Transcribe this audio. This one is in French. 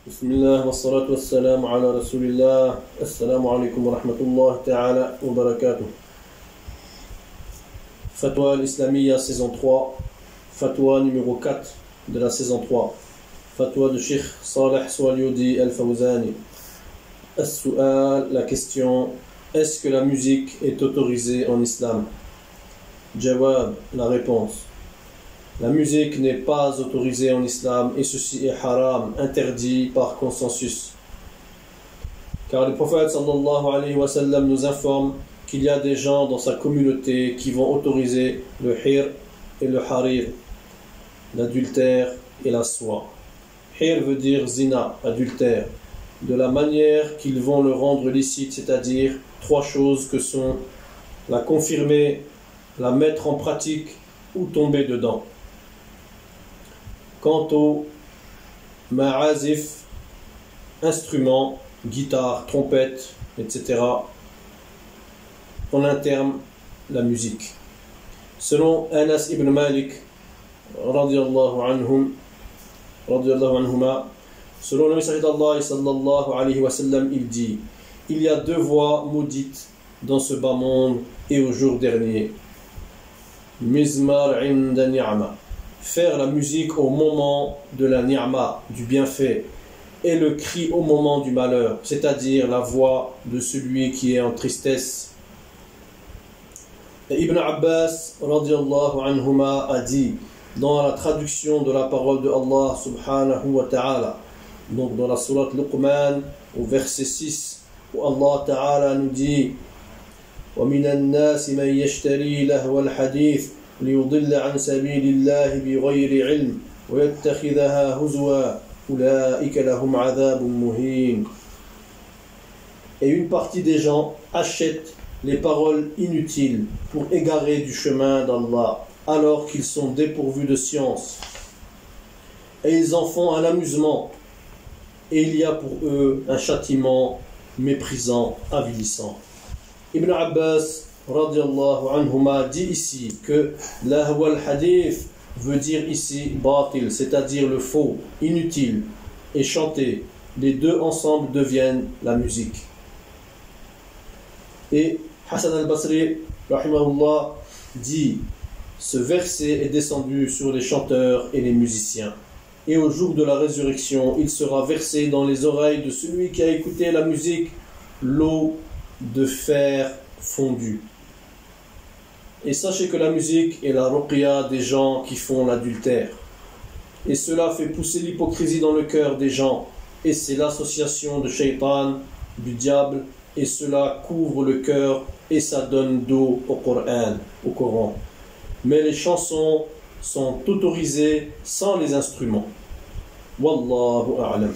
بسم الله والصلاة والسلام على رسول الله. Assalamu alaikum wa rahmatullahi ta'ala wa barakatuh. Fatwa al-Islamiyya saison 3, fatwa numéro 4 de la saison 3, fatwa de Cheikh Saleh Swalioudi al-Fawzani. As-su'al, la question: est-ce que la musique est autorisée en islam? Jawab, la réponse: la musique n'est pas autorisée en islam et ceci est haram, interdit par consensus. Car le prophète sallallahu alayhi wa sallam nous informe qu'il y a des gens dans sa communauté qui vont autoriser le hir et le harir, l'adultère et la soie. Hir veut dire zina, adultère, de la manière qu'ils vont le rendre licite, c'est-à-dire trois choses que sont la confirmer, la mettre en pratique ou tomber dedans. Quant au ma'azif, instruments, guitare, trompette, etc., en un terme, la musique. Selon Anas ibn Malik, radiyallahu anhuma, selon le messager d'Allah sallallahu alayhi wa sallam, il dit: il y a deux voies maudites dans ce bas monde et au jour dernier. Mizmar inda ni'ma, faire la musique au moment de la ni'ma, du bienfait, et le cri au moment du malheur, c'est-à-dire la voix de celui qui est en tristesse. Et Ibn Abbas radiyallahu anhuma a dit, dans la traduction de la parole de Allah subhanahu wa ta'ala, donc dans la sourate Luqman au verset 6, où Allah ta'ala nous dit: وَمِنَ النَّاسِ مَنْ يَشْتَرِي لَهْوَ الْحَدِيثِ لِيُضِلَّ عَنْ سَبِيلِ اللَّهِ بِغَيْرِ عِلْمٍ وَيَتَّخِذَهَا هُزُوًا أُولَئِكَ لَهُمْ عَذَابٌ مُهِينٌ. Et une partie des gens achètent les paroles inutiles pour égarer du chemin d'Allah, alors qu'ils sont dépourvus de science. Et ils en font un amusement, et il y a pour eux un châtiment méprisant, avilissant. Ibn Abbas radiyallahu anhuma dit ici que lahwa al-hadith veut dire ici batil, c'est-à-dire le faux, inutile, et chanter. Les deux ensemble deviennent la musique. Et Hassan al-Basri rahimahullah dit: ce verset est descendu sur les chanteurs et les musiciens, et au jour de la résurrection il sera versé dans les oreilles de celui qui a écouté la musique l'eau de fer fondu. Et sachez que la musique est la ruqya des gens qui font l'adultère, et cela fait pousser l'hypocrisie dans le cœur des gens, et c'est l'association de shaitan, du diable, et cela couvre le cœur et ça donne dos au Coran. Mais les chansons sont autorisées sans les instruments. Wallahu a'lam.